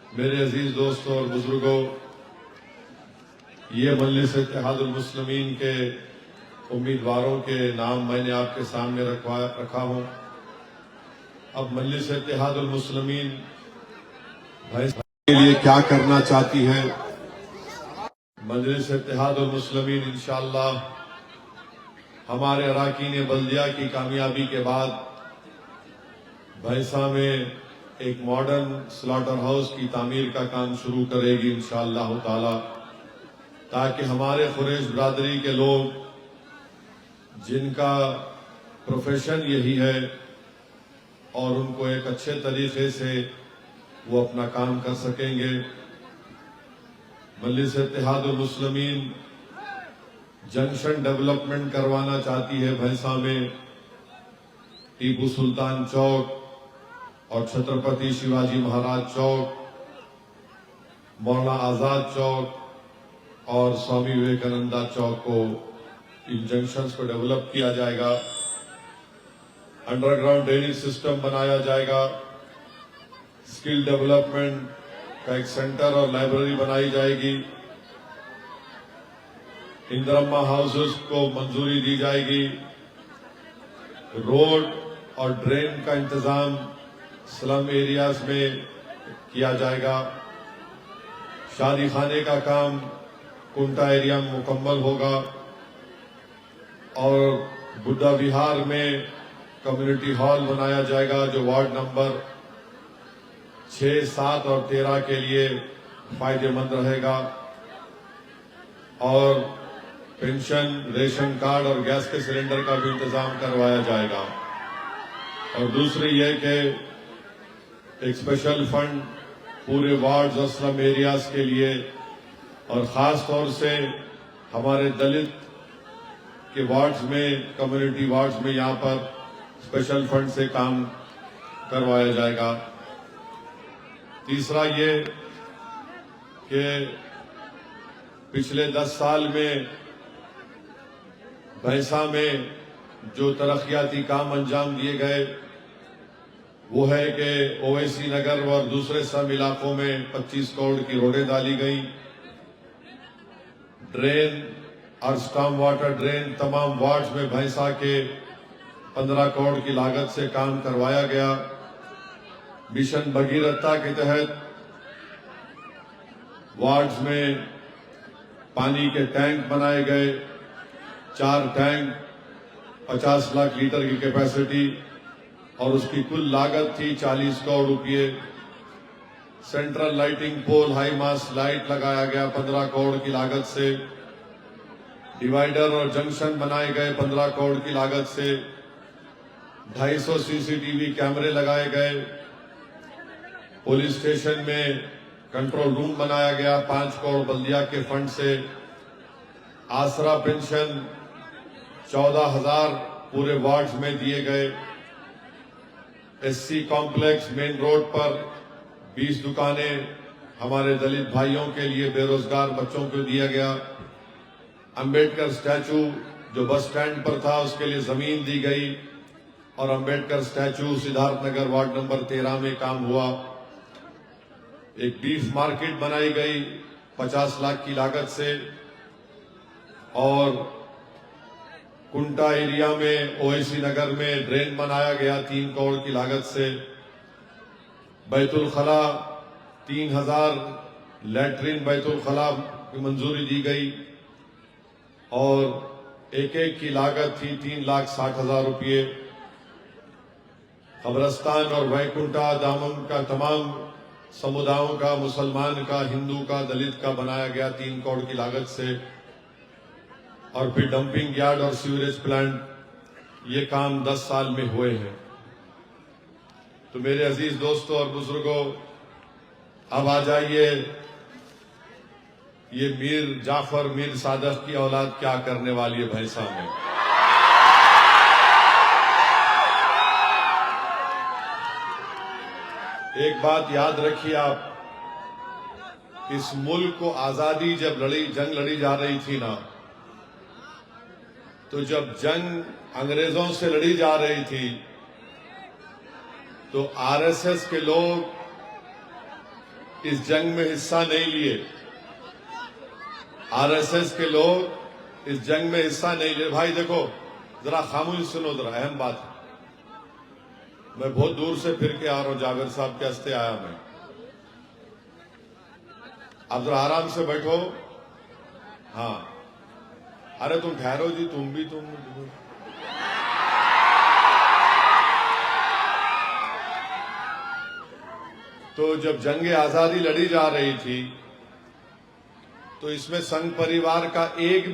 मेरे अजीज दोस्तों और बुजुर्गों, ये मजलिस इत्तेहादुल मुस्लिमीन के उम्मीदवारों के नाम मैंने आपके सामने रखा हूं। अब मजलिस इत्तेहादुल मुस्लिमीन के लिए क्या करना चाहती है। मजलिस इत्तेहादुल मुस्लिमीन इंशाअल्लाह हमारे अराकीन बल्दिया की कामयाबी के बाद भैंसा में एक मॉडर्न स्लॉटर हाउस की तामीर का काम शुरू करेगी इंशाअल्लाह ताला, ताकि हमारे कुरैश बिरादरी के लोग जिनका प्रोफेशन यही है और उनको एक अच्छे तरीके से वो अपना काम कर सकेंगे। मजलिस इत्तेहादुल मुस्लिमीन जंक्शन डेवलपमेंट करवाना चाहती है भैंसा में। टीपू सुल्तान चौक और छत्रपति शिवाजी महाराज चौक, मौलाना आजाद चौक और स्वामी विवेकानंदा चौक को, इन जंक्शंस को डेवलप किया जाएगा। अंडरग्राउंड ड्रेनेज सिस्टम बनाया जाएगा। स्किल डेवलपमेंट का एक सेंटर और लाइब्रेरी बनाई जाएगी। इंदिरा हाउसेस को मंजूरी दी जाएगी। रोड और ड्रेन का इंतजाम स्लम एरियाज में किया जाएगा। शादी खाने का काम कुंटा एरिया में मुकम्मल होगा और बुद्धा विहार में कम्युनिटी हॉल बनाया जाएगा, जो वार्ड नंबर 6, 7 और 13 के लिए फायदेमंद रहेगा। और पेंशन, रेशन कार्ड और गैस के सिलेंडर का भी इंतजाम करवाया जाएगा। और दूसरी यह कि एक स्पेशल फंड पूरे वार्ड्स और स्लम एरियाज के लिए और खास तौर से हमारे दलित के वार्ड्स में, कम्युनिटी वार्ड्स में यहां पर स्पेशल फंड से काम करवाया जाएगा। तीसरा ये कि पिछले 10 साल में भैंसा में जो तरक्याती काम अंजाम दिए गए वो है कि ओवैसी नगर और दूसरे सब इलाकों में 25 करोड़ की रोडें डाली गई। ड्रेन और स्टॉर्म वाटर ड्रेन तमाम वार्ड्स में भैंसा के 15 करोड़ की लागत से काम करवाया गया। मिशन भगीरथा के तहत वार्ड्स में पानी के टैंक बनाए गए। 4 टैंक 50 लाख लीटर की कैपेसिटी और उसकी कुल लागत थी 40 करोड़ रुपये। Central lighting pole, high mast light लगाया गया 15 करोड़ की लागत से। डिवाइडर और जंक्शन बनाए गए 15 करोड़ की लागत से। 250 सीसीटीवी कैमरे लगाए गए। पुलिस स्टेशन में कंट्रोल रूम बनाया गया 5 करोड़ बल्दिया के फंड से। आसरा पेंशन 14,000 पूरे वार्ड्स में दिए गए। एससी कॉम्प्लेक्स मेन रोड पर 20 दुकानें हमारे दलित भाइयों के लिए, बेरोजगार बच्चों को दिया गया। अंबेडकर स्टैचू जो बस स्टैंड पर था उसके लिए जमीन दी गई और Ambedkar statue Siddharthnagar ward number 13 में काम हुआ। एक बीफ मार्केट बनाई गई 50 लाख की लागत से और कुंटा एरिया में ओवैसी नगर में ड्रेन बनाया गया 3 करोड़ की लागत से। बैतुल खला 3000 लैट्रिन बैतुल खला की मंजूरी दी गई और एक की लागत थी 3,60,000 रुपये। कब्रस्तान और वैकुंठा दामन का तमाम समुदायों का, मुसलमान का, हिंदू का, दलित का बनाया गया 3 करोड़ की लागत से। और फिर डंपिंग यार्ड और सीवरेज प्लांट, ये काम 10 साल में हुए हैं। तो मेरे अजीज दोस्तों और बुजुर्गों, अब आ जाइए ये मीर जाफर, मीर सादक की औलाद क्या करने वाली है भैंसा में। एक बात याद रखिए आप, इस मुल्क को आजादी जब जंग लड़ी जा रही थी ना, तो जब जंग अंग्रेजों से लड़ी जा रही थी तो आरएसएस के लोग इस जंग में हिस्सा नहीं लिए। आरएसएस के लोग इस जंग में हिस्सा नहीं लिए। भाई देखो, जरा खामोश सुनो, जरा अहम बात है। मैं बहुत दूर से फिर के आ रहा हूं, जावेद साहब के हस्ते आया मैं। आप जरा आराम से बैठो। हाँ, अरे तुम ठहरो जी, तुम भी तुम तो जब जंग आजादी लड़ी जा रही थी तो इसमें संघ परिवार का एक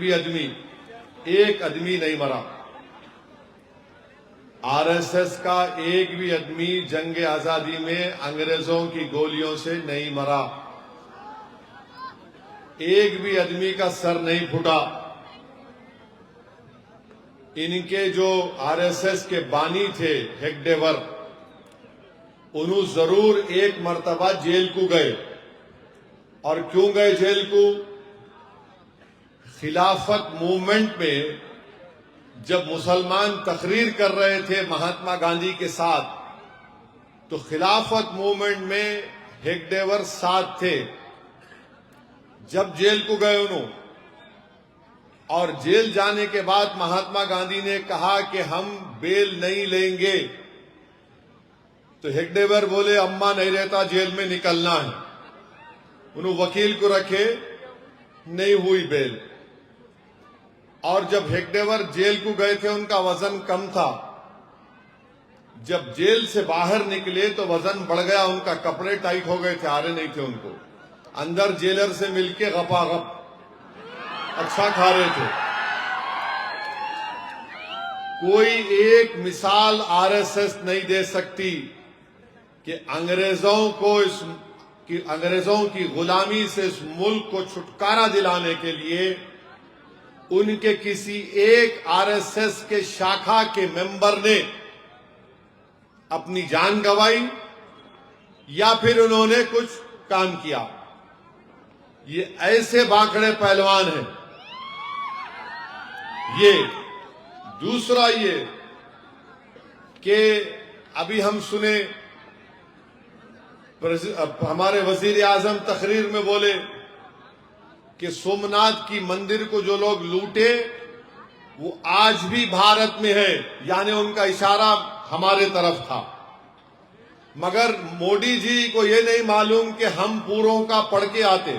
आदमी नहीं मरा। आरएसएस का एक भी आदमी जंग आजादी में अंग्रेजों की गोलियों से नहीं मरा। एक भी आदमी का सर नहीं फूटा। इनके जो आरएसएस के बानी थे हेगडेवर, उन्होंने जरूर एक मर्तबा जेल को गए। और क्यों गए जेल को? खिलाफत मूवमेंट में जब मुसलमान तकरीर कर रहे थे महात्मा गांधी के साथ, तो खिलाफत मूवमेंट में हेगडेवर साथ थे। जब जेल को गए उन्होंने, और जेल जाने के बाद महात्मा गांधी ने कहा कि हम बेल नहीं लेंगे, तो हेगडेवर बोले अम्मा नहीं रहता, जेल में निकलना है। उन्होंने वकील को रखे, नहीं हुई बेल। और जब हेगडेवर जेल को गए थे, उनका वजन कम था। जब जेल से बाहर निकले तो वजन बढ़ गया उनका, कपड़े टाइट हो गए थे, आ रहे नहीं थे उनको। अंदर जेलर से मिलके गपागप अच्छा खा रहे थे। कोई एक मिसाल आरएसएस नहीं दे सकती कि अंग्रेजों की गुलामी से इस मुल्क को छुटकारा दिलाने के लिए उनके किसी एक आरएसएस के शाखा के मेंबर ने अपनी जान गंवाई या फिर उन्होंने कुछ काम किया। ये ऐसे बांकड़े पहलवान हैं। ये दूसरा ये कि अभी हम सुने हमारे वजीर आजम तकरीर में बोले कि सोमनाथ की मंदिर को जो लोग लूटे वो आज भी भारत में है, यानी उनका इशारा हमारे तरफ था। मगर मोदी जी को ये नहीं मालूम कि हम पूरों का पढ़ के आते।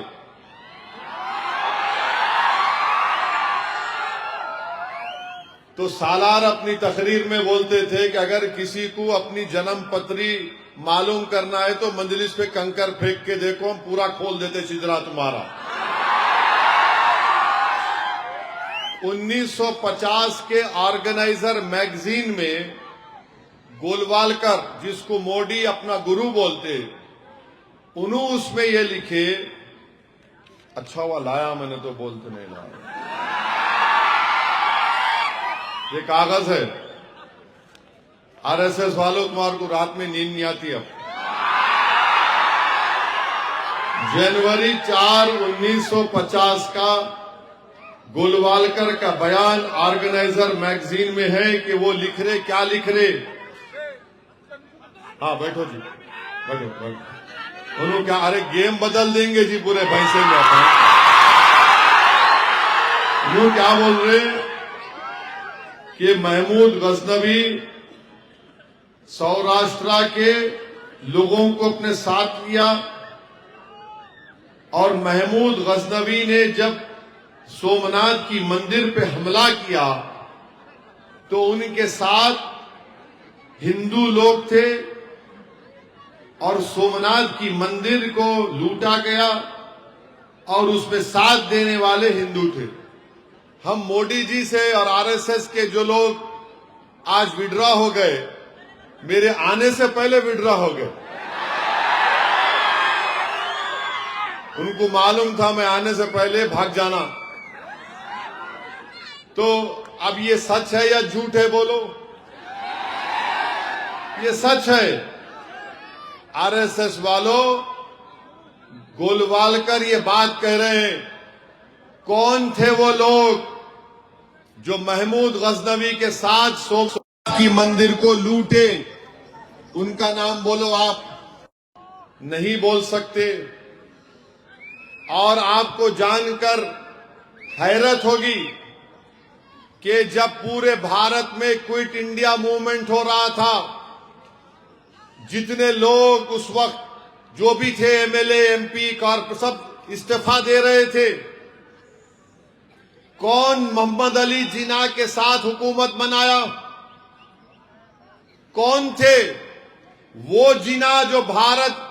तो सालार अपनी तकरीर में बोलते थे कि अगर किसी को अपनी जन्म पत्री मालूम करना है तो मंजलिस पे कंकर फेंक के देखो, हम पूरा खोल देते चिजरा तुम्हारा। 1950 के ऑर्गेनाइजर मैगजीन में गोलवालकर, जिसको मोदी अपना गुरु बोलते, उन्होंने उसमें ये लिखे, अच्छा हुआ लाया मैंने, तो बोलते नहीं लाया, ये कागज है। आरएसएस वालों, तुम्हारे को रात में नींद नहीं आती। अब जनवरी 4, 1950 का गोलवालकर का बयान ऑर्गेनाइजर मैगजीन में है कि वो लिख रहे, क्या लिख रहे? हाँ बैठो जी, बैठो। उन्होंने क्या, अरे गेम बदल देंगे जी, पूरे भैंसे में वो क्या बोल रहे कि महमूद गजनवी सौराष्ट्र के लोगों को अपने साथ लिया, और महमूद गजनवी ने जब सोमनाथ की मंदिर पे हमला किया तो उनके साथ हिंदू लोग थे और सोमनाथ की मंदिर को लूटा गया और उसमें साथ देने वाले हिंदू थे। हम मोदी जी से और आरएसएस के जो लोग आज विड्रॉ हो गए, मेरे आने से पहले विड्रॉ हो गए। उनको मालूम था मैं आने से पहले भाग जाना। तो अब ये सच है या झूठ है, बोलो? ये सच है। आरएसएस वालों, गोलवालकर ये बात कह रहे हैं। कौन थे वो लोग जो महमूद गजनवी के साथ सोमनाथ की मंदिर को लूटे? उनका नाम बोलो आप। नहीं बोल सकते। और आपको जानकर हैरत होगी कि जब पूरे भारत में क्विट इंडिया मूवमेंट हो रहा था, जितने लोग उस वक्त जो भी थे, एमएलए, एमपी, कॉर्पोरेटर, सब इस्तीफा दे रहे थे। कौन मोहम्मद अली जिन्ना के साथ हुकूमत बनाया? कौन थे? वो जिन्ना जो भारत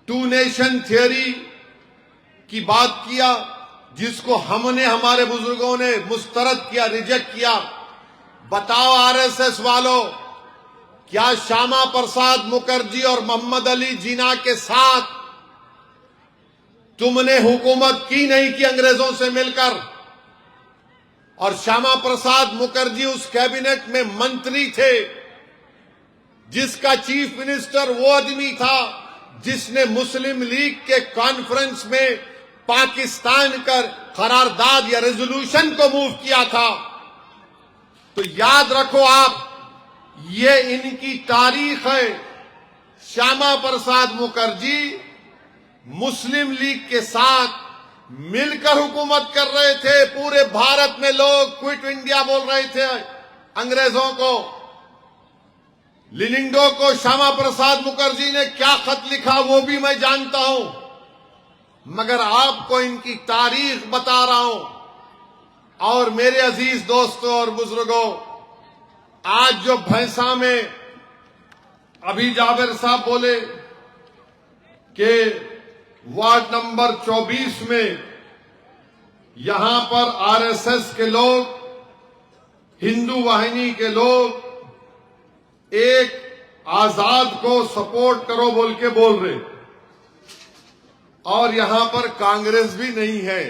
टू नेशन थियरी की बात किया, जिसको हमने, हमारे बुजुर्गों ने मुस्तरद किया, रिजेक्ट किया। बताओ आरएसएस वालों, क्या श्यामा प्रसाद मुखर्जी और मोहम्मद अली जिन्ना के साथ तुमने हुकूमत की नहीं की अंग्रेजों से मिलकर? और श्यामा प्रसाद मुखर्जी उस कैबिनेट में मंत्री थे जिसका चीफ मिनिस्टर वो आदमी था जिसने मुस्लिम लीग के कॉन्फ्रेंस में पाकिस्तान का करारदाद या रेजोल्यूशन को मूव किया था। तो याद रखो आप, ये इनकी तारीख है। श्यामा प्रसाद मुखर्जी मुस्लिम लीग के साथ मिलकर हुकूमत कर रहे थे। पूरे भारत में लोग क्विट इंडिया बोल रहे थे अंग्रेजों को। लिनिंगडो को श्यामा प्रसाद मुखर्जी ने क्या खत लिखा वो भी मैं जानता हूं, मगर आपको इनकी तारीख बता रहा हूं। और मेरे अजीज दोस्तों और बुजुर्गों, आज जो भैंसा में अभी जाबिर साहब बोले कि वार्ड नंबर 24 में यहां पर आरएसएस के लोग, हिंदू वाहिनी के लोग एक आजाद को सपोर्ट करो बोल के बोल रहे, और यहां पर कांग्रेस भी नहीं है।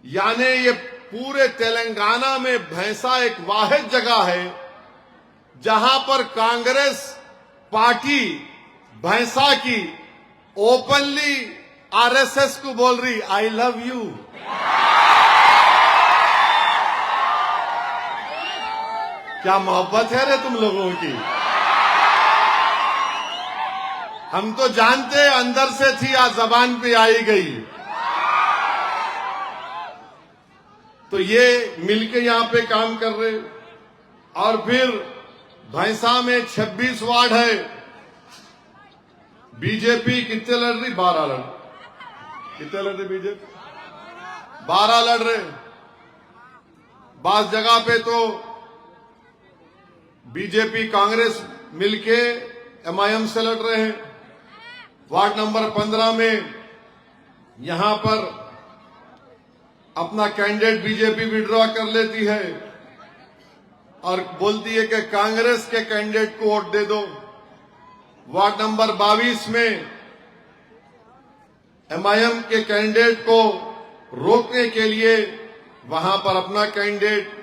यानी ये पूरे तेलंगाना में भैंसा एक वाहिद जगह है जहां पर कांग्रेस पार्टी भैंसा की ओपनली आरएसएस को बोल रही आई लव यू। क्या मोहब्बत है रे तुम लोगों की? हम तो जानते अंदर से थी, आज जबान पे आई गई। तो ये मिलके यहां पे काम कर रहे। और फिर भैंसा में 26 वार्ड है। बीजेपी कितने लड़ रही? 12 लड़। कितने लड़ रही बीजेपी? 12 लड़ रहे। बास जगह पे तो बीजेपी कांग्रेस मिलके एमआईएम से लड़ रहे हैं। वार्ड नंबर 15 में यहां पर अपना कैंडिडेट बीजेपी विड्रॉ कर लेती है और बोलती है कि कांग्रेस के कैंडिडेट को वोट दे दो। वार्ड नंबर 22 में एमआईएम के कैंडिडेट को रोकने के लिए वहां पर अपना कैंडिडेट।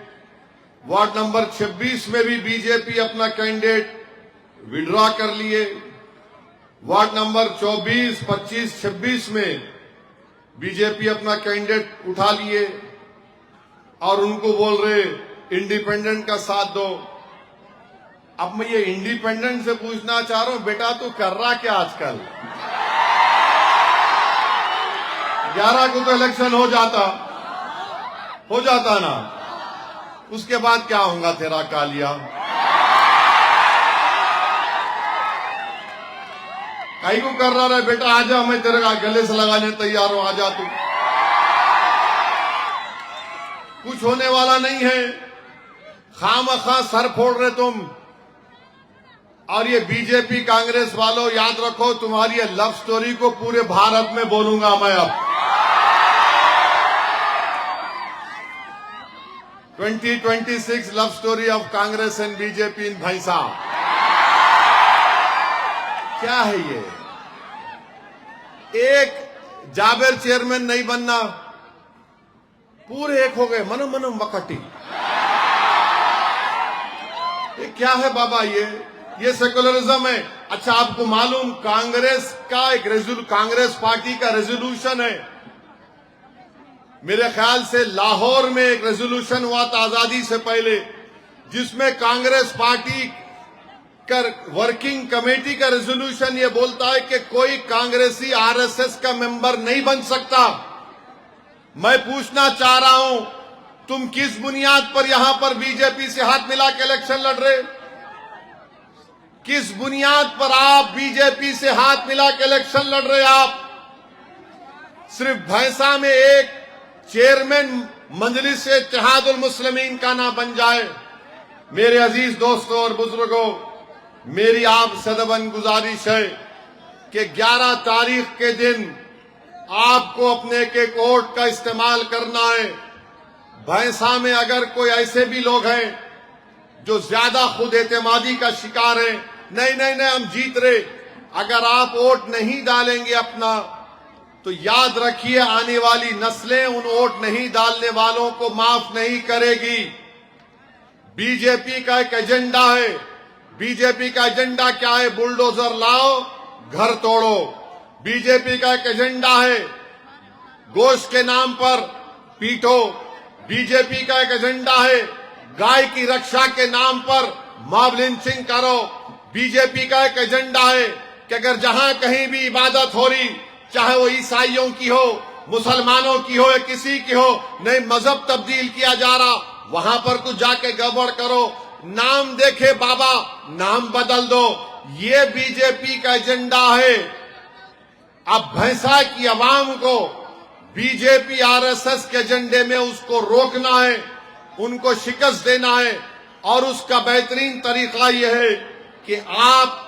वार्ड नंबर 26 में भी बीजेपी अपना कैंडिडेट विड्रॉ कर लिए। वार्ड नंबर 24, 25, 26 में बीजेपी अपना कैंडिडेट उठा लिए और उनको बोल रहे इंडिपेंडेंट का साथ दो। अब मैं ये इंडिपेंडेंट से पूछना चाह रहा हूं, बेटा तू कर रहा क्या आजकल? 11 को तो इलेक्शन हो जाता ना, उसके बाद क्या होगा तेरा कालिया? कहीं को कर रहा है बेटा? आजा, मैं तेरे गले से लगाने तैयार हूं, आजा तू। कुछ होने वाला नहीं है। खामखा सर फोड़ रहे तुम। और ये बीजेपी कांग्रेस वालों, याद रखो तुम्हारी लव स्टोरी को पूरे भारत में बोलूंगा मैं अब। 2026 love story of Congress and BJP in भैंसा। क्या है ये? एक जाबिर चेयरमैन नहीं बनना, पूरे एक हो गए मनो मनो मकटी। ये क्या है बाबा? ये सेकुलरिज्म है। अच्छा, आपको मालूम कांग्रेस का कांग्रेस पार्टी का रेजोल्यूशन है। मेरे ख्याल से लाहौर में एक रेजोल्यूशन हुआ था आजादी से पहले, जिसमें कांग्रेस पार्टी वर्किंग कमेटी का रेजोल्यूशन ये बोलता है कि कोई कांग्रेसी आरएसएस का मेंबर नहीं बन सकता। मैं पूछना चाह रहा हूं, तुम किस बुनियाद पर यहां पर बीजेपी से हाथ मिला के इलेक्शन लड़ रहे? किस बुनियाद पर आप बीजेपी से हाथ मिला के इलेक्शन लड़ रहे? आप सिर्फ भैंसा में एक चेयरमैन मजलिस इत्तेहादुल मुस्लिमीन का ना बन जाए। मेरे अजीज दोस्तों और बुजुर्गों, मेरी आप सदबन गुजारिश है कि 11 तारीख के दिन आपको अपने के वोट का इस्तेमाल करना है। भैंसा में अगर कोई ऐसे भी लोग हैं जो ज्यादा खुद एतमादी का शिकार हैं, नहीं हम जीत रहे, अगर आप वोट नहीं डालेंगे अपना, तो याद रखिए आने वाली नस्लें उन वोट नहीं डालने वालों को माफ नहीं करेगी। बीजेपी का एक एजेंडा है। बीजेपी का एजेंडा क्या है? बुलडोजर लाओ, घर तोड़ो। बीजेपी का एक एजेंडा है गोश्त के नाम पर पीटो। बीजेपी का एक एजेंडा है गाय की रक्षा के नाम पर मॉब लिंचिंग करो। बीजेपी का एक एजेंडा है कि अगर जहां कहीं भी इबादत हो रही, चाहे वो ईसाइयों की हो, मुसलमानों की हो या किसी की हो, नहीं मजहब तब्दील किया जा रहा, वहां पर कुछ जाके गड़बड़ करो, नाम देखे बाबा नाम बदल दो। ये बीजेपी का एजेंडा है। अब भैंसा की आवाम को बीजेपी आरएसएस के एजेंडे में उसको रोकना है, उनको शिकस्त देना है। और उसका बेहतरीन तरीका यह है कि आप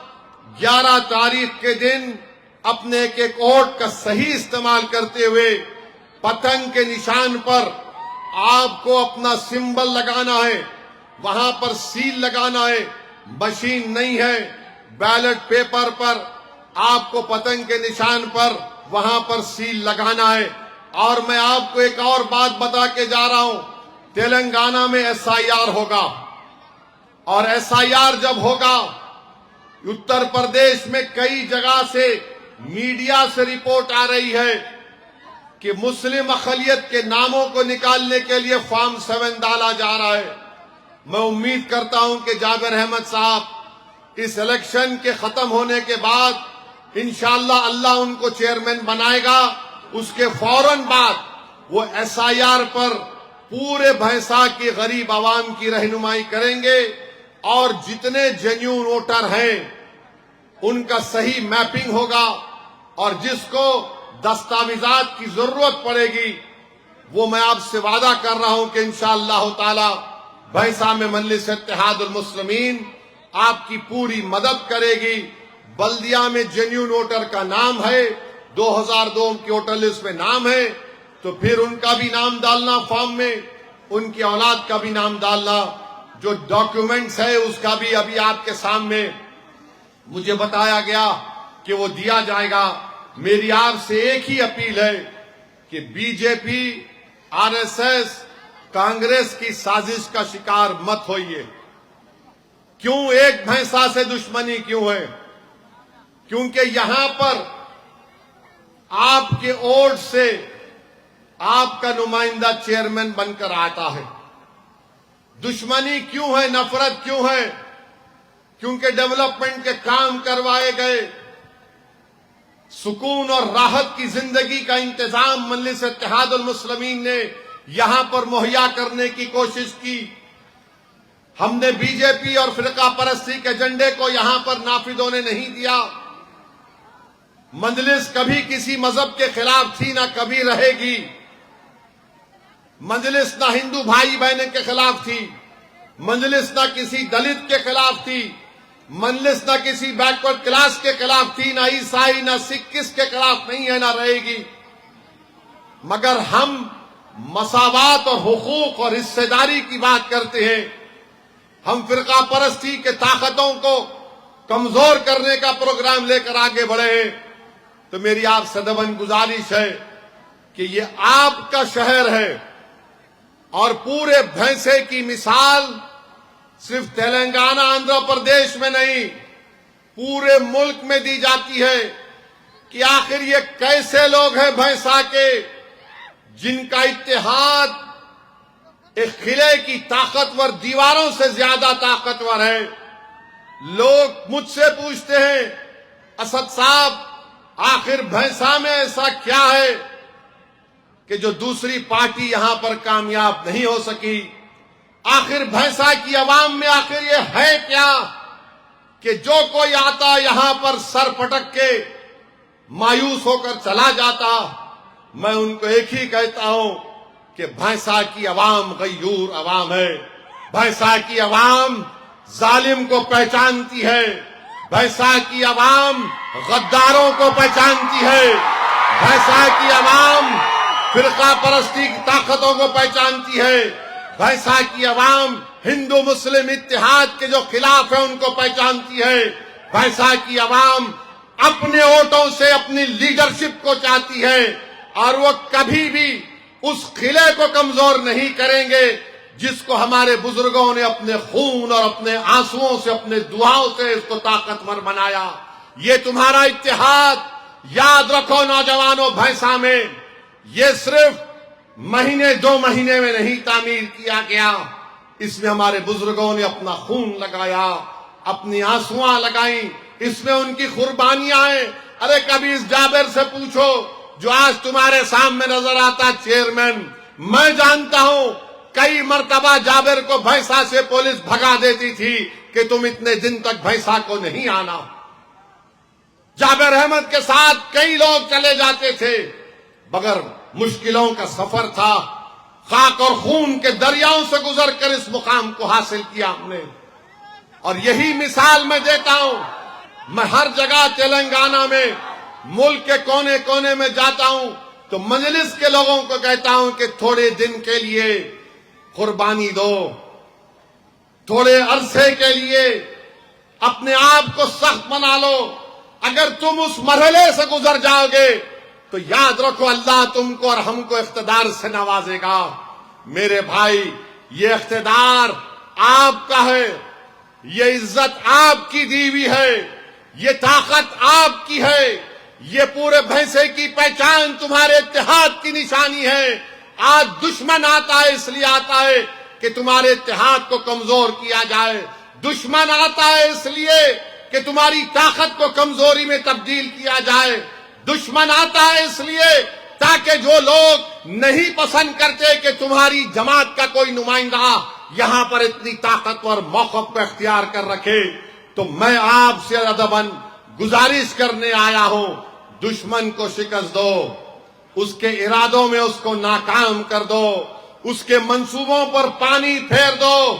11 तारीख के दिन अपने के वोट का सही इस्तेमाल करते हुए पतंग के निशान पर आपको अपना सिंबल लगाना है, वहां पर सील लगाना है। मशीन नहीं है, बैलेट पेपर पर आपको पतंग के निशान पर वहां पर सील लगाना है। और मैं आपको एक और बात बता के जा रहा हूं, तेलंगाना में एसआईआर होगा, और एसआईआर जब होगा, उत्तर प्रदेश में कई जगह से मीडिया से रिपोर्ट आ रही है कि मुस्लिम अक़लियत के नामों को निकालने के लिए फॉर्म 7 डाला जा रहा है। मैं उम्मीद करता हूं कि जाबिर अहमद साहब इस इलेक्शन के खत्म होने के बाद इंशाअल्लाह अल्लाह उनको चेयरमैन बनाएगा। उसके फौरन बाद वो एसआईआर पर पूरे भैंसा की गरीब आवाम की रहनुमाई करेंगे, और जितने जेन्युइन वोटर हैं उनका सही मैपिंग होगा, और जिसको दस्तावेजात की जरूरत पड़ेगी वो मैं आपसे वादा कर रहा हूं कि इंशाअल्लाह ताला भैंसा में मजलिस इत्तेहादुल मुस्लिमीन आपकी पूरी मदद करेगी। बल्दिया में जेन्युइन वोटर का नाम है, 2002 की वोटर लिस्ट में नाम है, तो फिर उनका भी नाम डालना फॉर्म में, उनकी औलाद का भी नाम डालना। जो डॉक्यूमेंट्स है उसका भी अभी आपके सामने मुझे बताया गया कि वो दिया जाएगा। मेरी आपसे एक ही अपील है कि बीजेपी, आरएसएस, कांग्रेस की साजिश का शिकार मत होइए। क्यों एक भैंसा से दुश्मनी क्यों है? क्योंकि यहां पर आपके वोट से आपका नुमाइंदा चेयरमैन बनकर आता है। दुश्मनी क्यों है, नफरत क्यों है? क्योंकि डेवलपमेंट के काम करवाए गए, सुकून और राहत की जिंदगी का इंतजाम मजलिस इत्तेहादुल मुस्लिमीन ने यहां पर मुहैया करने की कोशिश की। हमने बीजेपी और फिरका परस्ती के एजेंडे को यहां पर नाफिज होने नहीं दिया। मजलिस कभी किसी मजहब के खिलाफ थी, ना कभी रहेगी। मजलिस ना हिंदू भाई बहन के खिलाफ थी, मजलिस ना किसी दलित के खिलाफ थी, मजलिस ना किसी बैकवर्ड क्लास के खिलाफ थी, ना ईसाई ना सिख किसके खिलाफ नहीं है, ना रहेगी। मगर हम मसावात और हुकूक और हिस्सेदारी की बात करते हैं। हम फिरका परस्ती के ताकतों को कमजोर करने का प्रोग्राम लेकर आगे बढ़े हैं। तो मेरी आप सदबन गुजारिश है कि ये आपका शहर है, और पूरे भैंसे की मिसाल सिर्फ तेलंगाना आंध्र प्रदेश में नहीं, पूरे मुल्क में दी जाती है कि आखिर ये कैसे लोग हैं भैंसा के, जिनका इत्तेहाद एक किले की ताकतवर दीवारों से ज्यादा ताकतवर है। लोग मुझसे पूछते हैं, असद साहब आखिर भैंसा में ऐसा क्या है कि जो दूसरी पार्टी यहां पर कामयाब नहीं हो सकी? आखिर भैंसा की आवाम में आखिर ये है क्या कि जो कोई आता यहां पर सर पटक के मायूस होकर चला जाता? मैं उनको एक ही कहता हूं कि भैंसा की आवाम गयूर आवाम है। भैंसा की आवाम जालिम को पहचानती है। भैंसा की आवाम गद्दारों को पहचानती है। भैंसा की आवाम फिरका परस्ती की ताकतों को पहचानती है। भैंसा की आवाम हिंदू मुस्लिम इत्तेहाद के जो खिलाफ है उनको पहचानती है। भैंसा की आवाम अपने वोटों से अपनी लीडरशिप को चाहती है और वो कभी भी उस किले को कमजोर नहीं करेंगे जिसको हमारे बुजुर्गों ने अपने खून और अपने आंसुओं से, अपने दुआओं से इसको ताकतवर बनाया। ये तुम्हारा इत्तेहाद याद रखो नौजवानों, भैंसा में ये सिर्फ महीने 2 महीने में नहीं तामीर किया गया। इसमें हमारे बुजुर्गों ने अपना खून लगाया, अपनी आंसुआं लगाई, इसमें उनकी कुर्बानियां हैं। अरे कभी इस जाबिर से पूछो जो आज तुम्हारे सामने नजर आता चेयरमैन, मैं जानता हूं कई मर्तबा जाबिर को भैंसा से पुलिस भगा देती थी कि तुम इतने दिन तक भैंसा को नहीं आना। जाबिर अहमद के साथ कई लोग चले जाते थे, मगर मुश्किलों का सफर था। खाक और खून के दरियाओं से गुजरकर इस मुकाम को हासिल किया हमने। और यही मिसाल मैं देता हूं। मैं हर जगह तेलंगाना में, मुल्क के कोने कोने में जाता हूं तो मजलिस के लोगों को कहता हूं कि थोड़े दिन के लिए कुर्बानी दो, थोड़े अरसे के लिए अपने आप को सख्त बना लो। अगर तुम उस मरहले से गुजर जाओगे तो याद रखो अल्लाह तुमको और हमको इख्तिदार से नवाजेगा। मेरे भाई, ये इख्तिदार आपका है, ये इज्जत आपकी दी हुई है, ये ताकत आपकी है, ये पूरे भैंसे की पहचान तुम्हारे इत्तेहाद की निशानी है। आज दुश्मन आता है इसलिए आता है कि तुम्हारे इत्तेहाद को कमजोर किया जाए। दुश्मन आता है इसलिए कि तुम्हारी ताकत को कमजोरी में तब्दील किया जाए। दुश्मन आता है इसलिए ताकि जो लोग नहीं पसंद करते कि तुम्हारी जमात का कोई नुमाइंदा यहां पर इतनी ताकतवर मौक़िफ़ को इख्तियार कर रखे। तो मैं आपसे अदबन गुजारिश करने आया हूं, दुश्मन को शिकस्त दो, उसके इरादों में उसको नाकाम कर दो, उसके मंसूबों पर पानी फेर दो।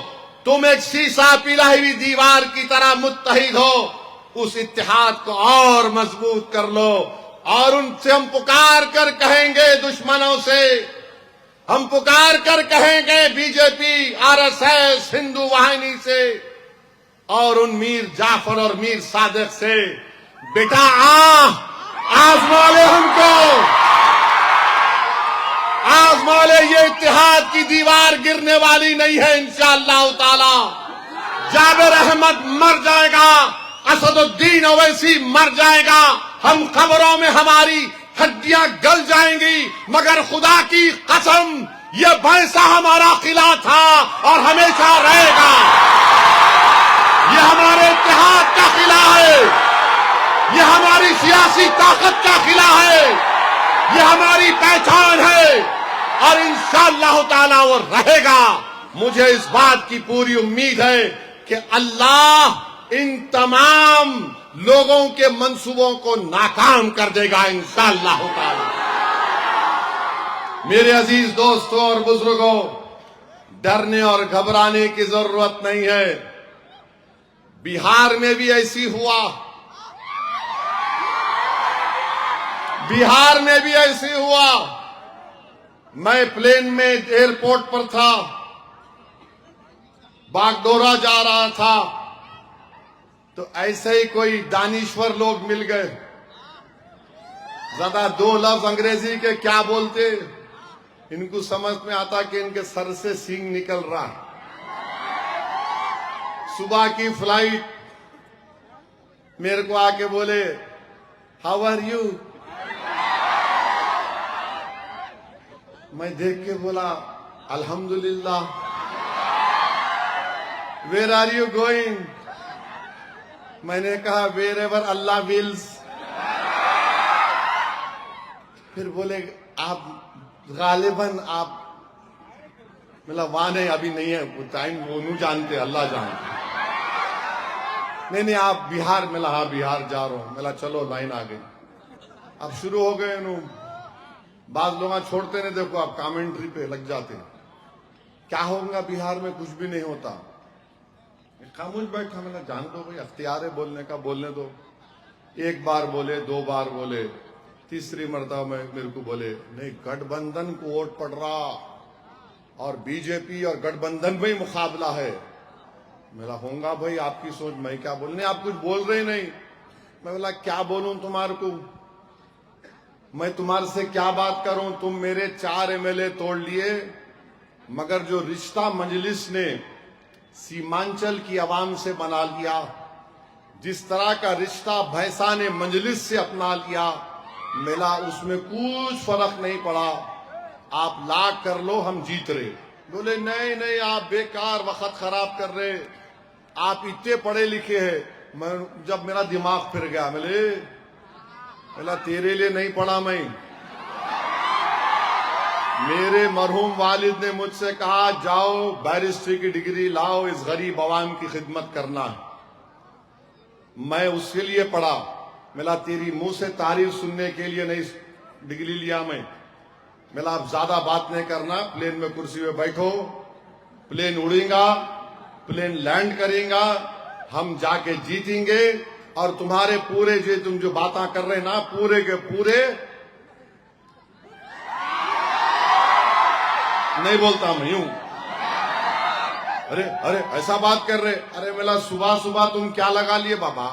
तुम एक शीशा पिलाई हुई दीवार की तरह मुत्तहिद हो, उस इत्तेहाद को और मजबूत कर लो। और उनसे हम पुकार कर कहेंगे, दुश्मनों से हम पुकार कर कहेंगे, बीजेपी, आरएसएस, हिंदू वाहिनी से और उन मीर जाफर और मीर सादिक से, बेटा आजमा ले हमको, आजमा ले। ये इत्तेहाद की दीवार गिरने वाली नहीं है इंशाअल्लाह ताला। जाबिर अहमद मर जाएगा, असदुद्दीन ओवैसी मर जाएगा, हम कब्रों में हमारी हड्डियां गल जाएंगी, मगर खुदा की कसम ये भैंसा हमारा किला था और हमेशा रहेगा। ये हमारे इत्तेहाद का किला है, ये हमारी सियासी ताकत का किला है, ये हमारी पहचान है और इंशाअल्लाह ताला वो रहेगा। मुझे इस बात की पूरी उम्मीद है कि अल्लाह इन तमाम लोगों के मंसूबों को नाकाम कर देगा इंशाअल्लाह ताला। मेरे अजीज दोस्तों और बुजुर्गों, डरने और घबराने की जरूरत नहीं है। बिहार में भी ऐसी हुआ, बिहार में भी ऐसे हुआ। मैं प्लेन में एयरपोर्ट पर था, बागडोरा जा रहा था, तो ऐसे ही कोई दानिश्वर लोग मिल गए। ज्यादा 2 लफ्ज अंग्रेजी के क्या बोलते, इनको समझ में आता कि इनके सर से सींग निकल रहा। सुबह की फ्लाइट, मेरे को आके बोले, हाउ आर यू? मैं देख के बोला, अल्हम्दुलिल्लाह। Where are you going? मैंने कहा वेर एवर अल्लाह विल्स। फिर बोले आप गालिबन आप, मतलब वहां नहीं, अभी नहीं है वो टाइम, वो नहीं जानते, अल्लाह जानते। नहीं आप बिहार, मिला हाँ बिहार जा रहा हूं, मिला चलो लाइन आ गई। अब शुरू हो गए नु, बाद लोग छोड़ते नहीं, देखो आप कमेंट्री पे लग जाते हैं, क्या होगा बिहार में, कुछ भी नहीं होता। खामोश बैठा, मैंने जान दो भाई, अख्तियार है बोलने का, बोलने दो। एक बार बोले, दो बार बोले, तीसरी मर्तबा में मेरे को बोले नहीं गठबंधन को वोट पड़ रहा और बीजेपी और गठबंधन में ही मुकाबला है। मेरा होगा भाई आपकी सोच, मैं क्या बोलने, आप कुछ बोल रहे नहीं। मैं बोला क्या बोलूं तुम्हारे को, मैं तुम्हारे से क्या बात करूं, तुम मेरे 4 एमएलए तोड़ लिए, मगर जो रिश्ता मजलिस ने सीमांचल की आवाम से बना लिया, जिस तरह का रिश्ता भैंसा ने मजलिस से अपना लिया, मिला उसमें कुछ फर्क नहीं पड़ा। आप लाख कर लो, हम जीत रहे। बोले नहीं आप बेकार वक्त खराब कर रहे, आप इतने पढ़े लिखे हैं। मैं जब मेरा दिमाग फिर गया, बोला तेरे लिए नहीं पढ़ा मैं, मेरे मरहूम वालिद ने मुझसे कहा जाओ बैरिस्ट्री की डिग्री लाओ, इस गरीब आवाम की खिदमत करना है, मैं उसके लिए पढ़ा। मिला तेरी मुंह से तारीफ सुनने के लिए नहीं डिग्री लिया मैं। मिला आप ज्यादा बात नहीं करना, प्लेन में कुर्सी में बैठो, प्लेन उड़ेगा, प्लेन लैंड करेगा, हम जाके जीतेंगे। और तुम्हारे पूरे जो तुम जो बातें कर रहे ना, पूरे के पूरे नहीं बोलता मैं यूं, अरे ऐसा बात कर रहे, अरे मिला सुबह सुबह तुम क्या लगा लिए बाबा।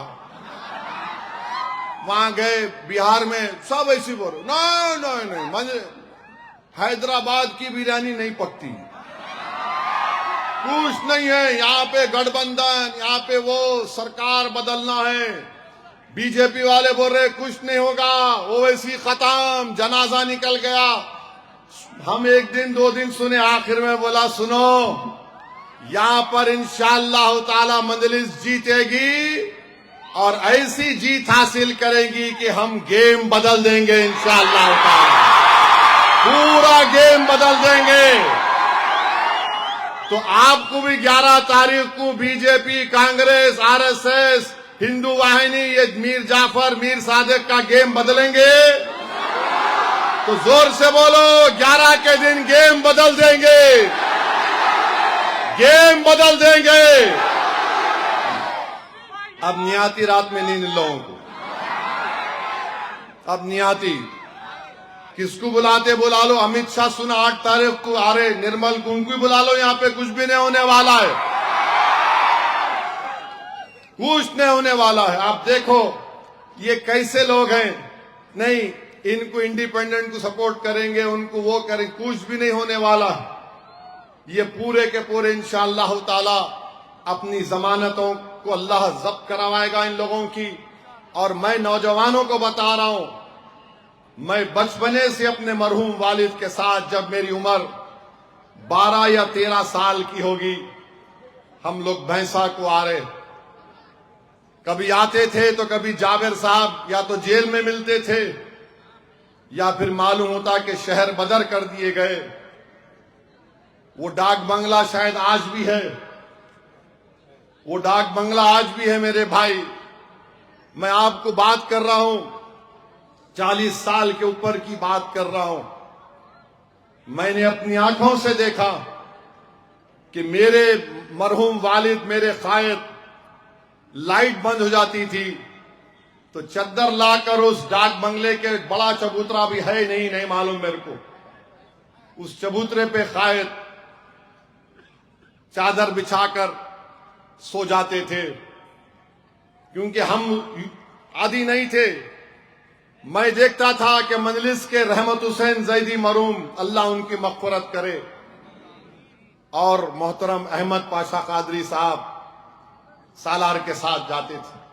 वहां गए बिहार में सब ऐसी बोलो नहीं, हैदराबाद की बिरयानी नहीं पकती, कुछ नहीं है यहाँ पे गठबंधन, यहाँ पे वो सरकार बदलना है। बीजेपी वाले बोल रहे कुछ नहीं होगा, ओवैसी खत्म, जनाजा निकल गया। हम 1 दिन 2 दिन सुने, आखिर में बोला सुनो, यहां पर इंशाअल्लाह ताला मजलिस जीतेगी और ऐसी जीत हासिल करेंगी कि हम गेम बदल देंगे इंशाअल्लाह ताला, पूरा गेम बदल देंगे। तो आपको भी 11 तारीख को बीजेपी, कांग्रेस, आरएसएस, हिंदू वाहिनी, ये मीर जाफर, मीर सादिक का गेम बदलेंगे। तो जोर से बोलो 11 के दिन गेम बदल देंगे, गेम बदल देंगे। अब नियाती रात में नींद लोगों को, अब नियाती किसको बुलाते बुला लो। अमित शाह सुना 8 तारीख को आ रहे, निर्मल को, उनको बुला लो, यहां पे कुछ भी नहीं होने वाला है, कुछ नहीं होने वाला है। आप देखो ये कैसे लोग हैं, नहीं इनको इंडिपेंडेंट को सपोर्ट करेंगे, उनको वो करेंगे, कुछ भी नहीं होने वाला है। ये पूरे के पूरे इंशाअल्लाह ताला अपनी जमानतों को अल्लाह जब्त करवाएगा इन लोगों की। और मैं नौजवानों को बता रहा हूं, मैं बचपने से अपने मरहूम वालिद के साथ, जब मेरी उम्र 12 या 13 साल की होगी, हम लोग भैंसा को आ रहे, कभी आते थे तो कभी जाबिर साहब या तो जेल में मिलते थे या फिर मालूम होता कि शहर बदर कर दिए गए। वो डाक बंगला शायद आज भी है, वो डाक बंगला आज भी है मेरे भाई। मैं आपको बात कर रहा हूं, 40 साल के ऊपर की बात कर रहा हूं। मैंने अपनी आंखों से देखा कि मेरे मरहूम वालिद, मेरे कायद, लाइट बंद हो जाती थी तो चद्दर लाकर उस डाक बंगले के, बड़ा चबूतरा भी है नहीं मालूम मेरे को, उस चबूतरे पे कायद चादर बिछाकर सो जाते थे, क्योंकि हम आदी नहीं थे। मैं देखता था कि मजलिस के रहमत हुसैन जैदी मरूम, अल्लाह उनकी मग़फ़िरत करे, और मोहतरम अहमद पाशा कादरी साहब सालार के साथ जाते थे।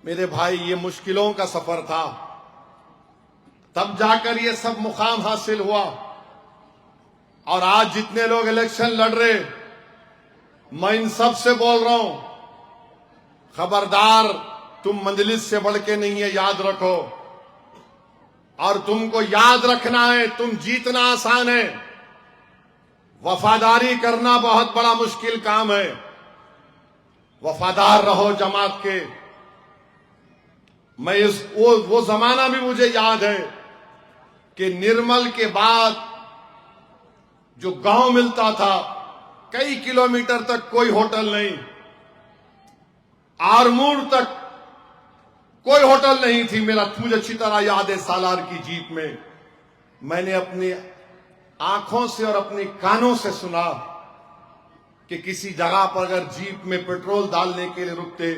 मेरे भाई ये मुश्किलों का सफर था, तब जाकर ये सब मुकाम हासिल हुआ। और आज जितने लोग इलेक्शन लड़ रहे, मैं इन सब से बोल रहा हूं, खबरदार, तुम मंजलिस से बढ़ के नहीं है, याद रखो। और तुमको याद रखना है, तुम जीतना आसान है, वफादारी करना बहुत बड़ा मुश्किल काम है। वफादार रहो जमात के। मैं वो जमाना भी मुझे याद है कि निर्मल के बाद जो गांव मिलता था, कई किलोमीटर तक कोई होटल नहीं, आरमूर तक कोई होटल नहीं थी। मुझे अच्छी तरह याद है, सालार की जीप में मैंने अपनी आंखों से और अपने कानों से सुना कि किसी जगह पर अगर जीप में पेट्रोल डालने के लिए रुकते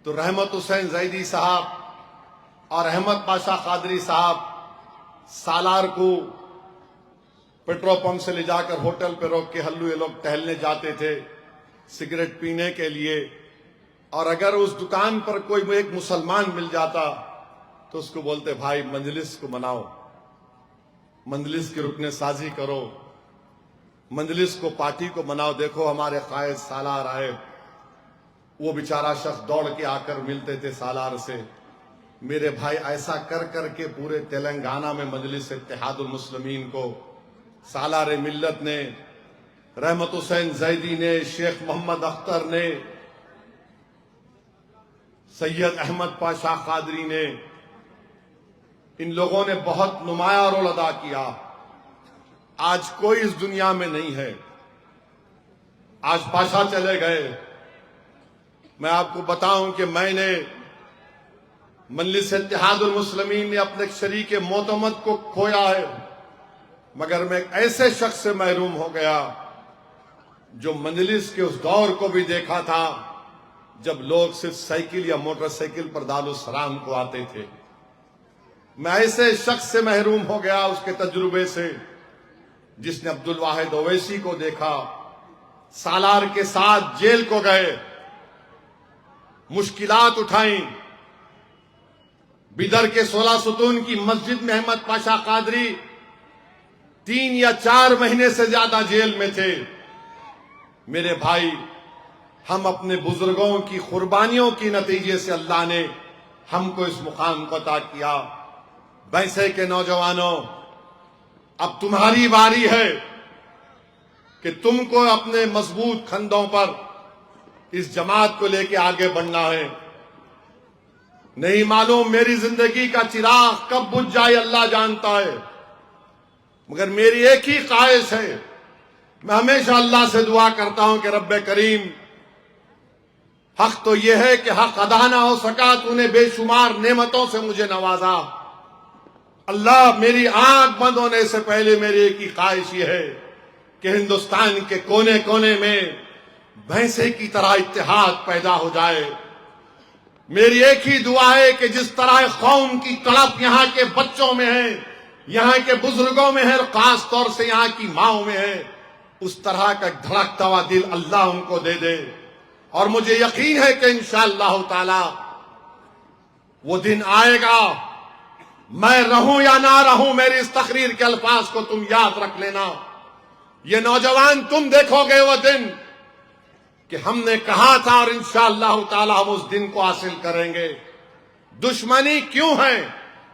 तो रहमत हुसैन जैदी साहब और अहमद पाशा कादरी साहब सालार को पेट्रोल पंप से ले जाकर होटल पे रोक के हल्लू ये लोग टहलने जाते थे सिगरेट पीने के लिए। और अगर उस दुकान पर कोई एक मुसलमान मिल जाता तो उसको बोलते, भाई मंजलिस को मनाओ, मंजलिस की रुकने साजी करो, मंजलिस को, पार्टी को मनाओ। देखो हमारे कायद सालार आए। वो बेचारा शख्स दौड़ के आकर मिलते थे सालार से। मेरे भाई ऐसा कर करके पूरे तेलंगाना में मजलिस इत्तेहादुल मुस्लिमीन को सालार मिल्लत ने, रहमत हुसैन जैदी ने, शेख मोहम्मद अख्तर ने, सैयद अहमद पाशा कादरी ने, इन लोगों ने बहुत नुमाया रोल अदा किया। आज कोई इस दुनिया में नहीं है। आज पाशा चले गए। मैं आपको बताऊं कि मैंने मजलिस इत्तेहादुल मुस्लिमीन ने अपने शरीक मोतमद को खोया है, मगर मैं एक ऐसे शख्स से महरूम हो गया जो मजलिस के उस दौर को भी देखा था जब लोग सिर्फ साइकिल या मोटरसाइकिल पर दारुस सलाम को आते थे। मैं ऐसे शख्स से महरूम हो गया उसके तजुर्बे से जिसने अब्दुल वाहिद ओवैसी को देखा, सालार के साथ जेल को गए, मुश्किलात उठाई। बिदर के 16 सुतून की मस्जिद में अहमद पाशा कादरी 3 या 4 महीने से ज्यादा जेल में थे। मेरे भाई, हम अपने बुजुर्गों की कुर्बानियों के नतीजे से अल्लाह ने हमको इस मुकाम को अता किया। वैसे के नौजवानों, अब तुम्हारी बारी है कि तुमको अपने मजबूत खंदों पर इस जमात को लेकर आगे बढ़ना है। नहीं मालूम मेरी जिंदगी का चिराग कब बुझ जाए, अल्लाह जानता है, मगर मेरी एक ही ख्वाहिश है। मैं हमेशा अल्लाह से दुआ करता हूं कि रब्बे करीम, हक तो यह है कि हक अदा ना हो सका, तूने बेशुमार नेमतों से मुझे नवाजा। अल्लाह, मेरी आंख बंद होने से पहले मेरी एक ही ख्वाहिश यह है कि हिंदुस्तान के कोने कोने में भैंसे की तरह इत्तेहाद पैदा हो जाए। मेरी एक ही दुआ है कि जिस तरह कौम की तड़प यहाँ के बच्चों में है, यहाँ के बुजुर्गों में है और खास तौर से यहाँ की माओं में है, उस तरह का धड़कता हुआ दिल अल्लाह उनको दे दे। और मुझे यकीन है कि इंशाअल्लाह ताला वो दिन आएगा। मैं रहूं या ना रहूं, मेरी इस तकरीर के अल्फाज को तुम याद रख लेना। ये नौजवान, तुम देखोगे वो दिन कि हमने कहा था और इंशाअल्लाह ताला हम उस दिन को हासिल करेंगे। दुश्मनी क्यों है?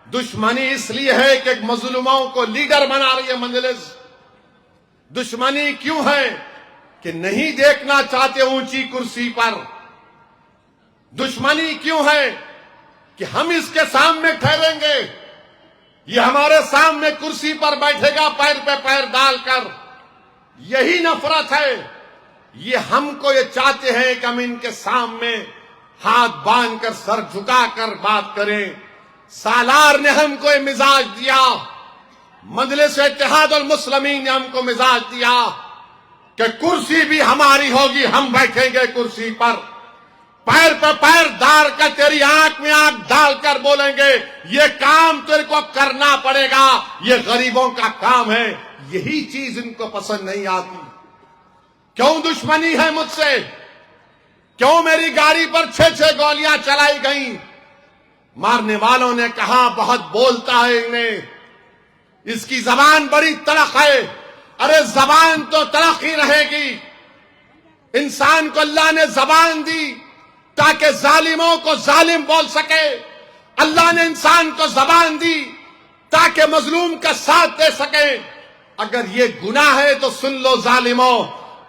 दुश्मनी इसलिए है कि मजलूमों को लीडर बना रही है मजलिस। दुश्मनी क्यों है कि नहीं देखना चाहते ऊंची कुर्सी पर। दुश्मनी क्यों है कि हम इसके सामने ठहरेंगे, ये हमारे सामने कुर्सी पर बैठेगा पैर पे पैर डालकर। यही नफरत है। ये हमको ये चाहते हैं कि हम इनके सामने हाथ बांधकर सर झुकाकर बात करें। सालार ने हमको ये मिजाज दिया, मजलिस इत्तेहादुल मुस्लिमीन ने हमको मिजाज दिया कि कुर्सी भी हमारी होगी, हम बैठेंगे कुर्सी पर, पैर पे पैर डालकर तेरी आंख में आंख डालकर बोलेंगे ये काम तेरे को करना पड़ेगा, ये गरीबों का काम है। यही चीज इनको पसंद नहीं आती। क्यों दुश्मनी है मुझसे? क्यों मेरी गाड़ी पर 6-6 गोलियां चलाई गई? मारने वालों ने कहा बहुत बोलता है इन्हें, इसकी जबान बड़ी तड़क है। अरे जबान तो तड़क ही रहेगी। इंसान को अल्लाह ने जबान दी ताकि जालिमों को जालिम बोल सके। अल्लाह ने इंसान को जबान दी ताकि मजलूम का साथ दे सके। अगर ये गुनाह है तो सुन लो जालिमों,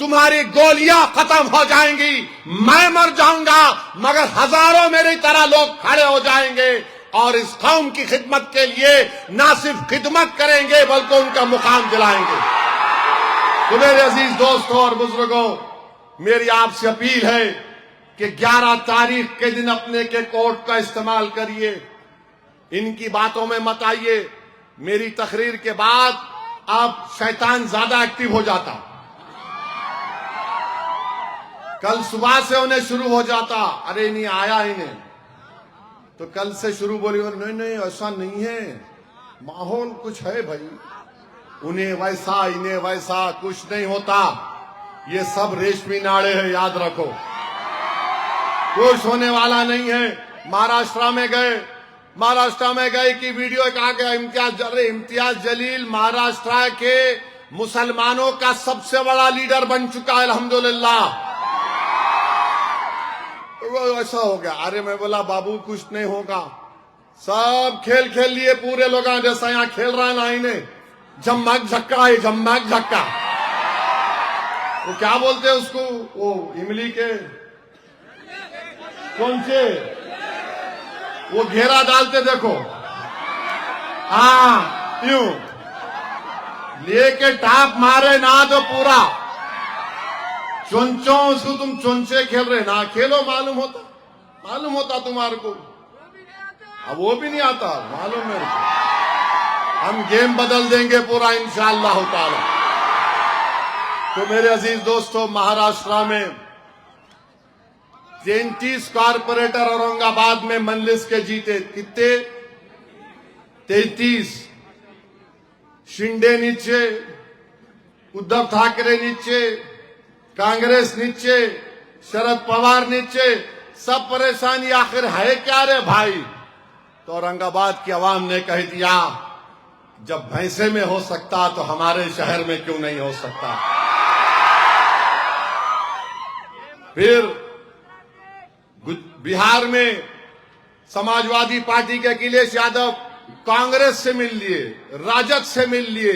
तुम्हारी गोलियां खत्म हो जाएंगी, मैं मर जाऊंगा, मगर हजारों मेरी तरह लोग खड़े हो जाएंगे और इस कौम की खिदमत के लिए ना सिर्फ खिदमत करेंगे बल्कि उनका मुकाम दिलाएंगे। तो मेरे अजीज दोस्तों और बुजुर्गों, मेरी आपसे अपील है कि 11 तारीख के दिन अपने के कोर्ट का इस्तेमाल करिए, इनकी बातों में मत आइए। मेरी तकरीर के बाद अब शैतान ज्यादा एक्टिव हो जाता, कल सुबह से उन्हें शुरू हो जाता, अरे नहीं आया इन्हें, तो कल से शुरू बोली, नहीं नहीं ऐसा नहीं है, माहौल कुछ है भाई, उन्हें वैसा इन्हें वैसा, कुछ नहीं होता, ये सब रेशमी नाड़े हैं, याद रखो, कुछ होने वाला नहीं है। महाराष्ट्र में गए कि वीडियो एक आ गया, इम्तियाज जलील महाराष्ट्र के मुसलमानों का सबसे बड़ा लीडर बन चुका है, अल्हम्दुलिल्लाह। वो ऐसा हो गया, अरे मैं बोला बाबू कुछ नहीं होगा, सब खेल खेल लिए पूरे लोग, जैसा यहाँ खेल रहा है ना इन्हें, झम्मक झक्का है, झम्मक झक्का, वो क्या बोलते हैं उसको, वो इमली के कौन से, वो घेरा डालते देखो, हाँ यूं लेके टाप मारे ना तो पूरा चुनचों, उसको तुम चुनचे खेल रहे ना, खेलो, मालूम होता तुम्हारे को, अब वो भी नहीं आता, मालूम मेरे को, हम गेम बदल देंगे पूरा इंशाअल्लाह ताला। तो मेरे अजीज दोस्तों, महाराष्ट्र में 33 कारपोरेटर औरंगाबाद में मंजलिस के जीते, कितने, 33, शिंदे नीचे, उद्धव ठाकरे नीचे, कांग्रेस नीचे, शरद पवार नीचे, सब परेशानी आखिर है क्या रे भाई। तो औरंगाबाद की आवाम ने कह दिया, जब भैंसे में हो सकता तो हमारे शहर में क्यों नहीं हो सकता। फिर बिहार में समाजवादी पार्टी के अखिलेश यादव कांग्रेस से मिल लिए, राजद से मिल लिए,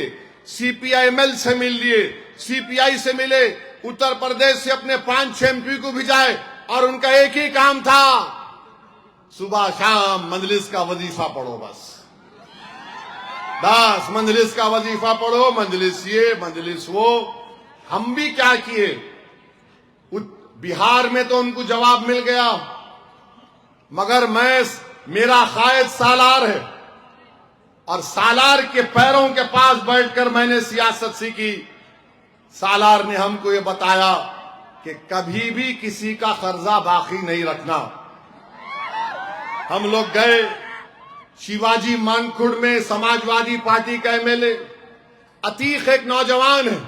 सीपीआईएमएल से मिल लिए, सीपीआई से मिले, उत्तर प्रदेश से अपने 5-6 एमपी को भिजाए और उनका एक ही काम था, सुबह शाम मंजलिस का वजीफा पढ़ो, बस मंजलिस का वजीफा पढ़ो, मंजलिस ये मंजलिस वो। हम भी क्या किए, बिहार में तो उनको जवाब मिल गया, मगर मेरा कायद सालार है और सालार के पैरों के पास बैठकर मैंने सियासत सीखी। सालार ने हमको ये बताया कि कभी भी किसी का कर्जा बाकी नहीं रखना। हम लोग गए शिवाजी मानखुर्द में, समाजवादी पार्टी का एमएलए अतीक एक नौजवान है,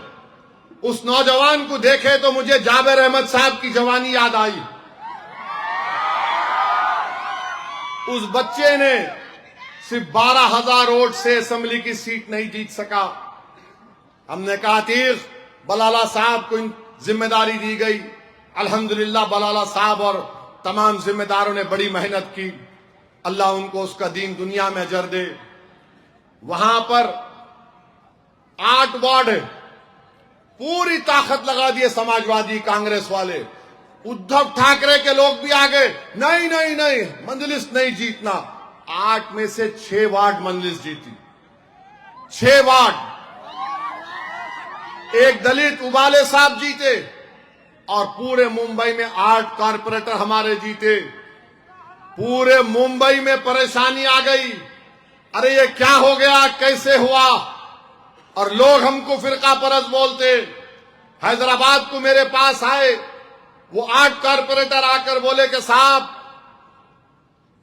उस नौजवान को देखे तो मुझे जाबिर अहमद साहब की जवानी याद आई। उस बच्चे ने सिर्फ 12,000 वोट से असेंबली की सीट नहीं जीत सका। हमने कहा अतीक, बलाला साहब को जिम्मेदारी दी गई, अल्हम्दुलिल्लाह बलाला साहब और तमाम जिम्मेदारों ने बड़ी मेहनत की, अल्लाह उनको उसका दीन दुनिया में अजर दे। वहां पर 8 वार्ड है, पूरी ताकत लगा दिए समाजवादी कांग्रेस वाले, उद्धव ठाकरे के लोग भी आ गए, नहीं नहीं नहीं मंजलिस नहीं जीतना। 8 में से 6 वार्ड मंजलिस जीती, 6 वार्ड। एक दलित उबाले साहब जीते और पूरे मुंबई में 8 कारपोरेटर हमारे जीते। पूरे मुंबई में परेशानी आ गई, अरे ये क्या हो गया, कैसे हुआ, और लोग हमको फिरका परस्त बोलते। हैदराबाद को मेरे पास आए, वो 8 कारपोरेटर आकर बोले कि साहब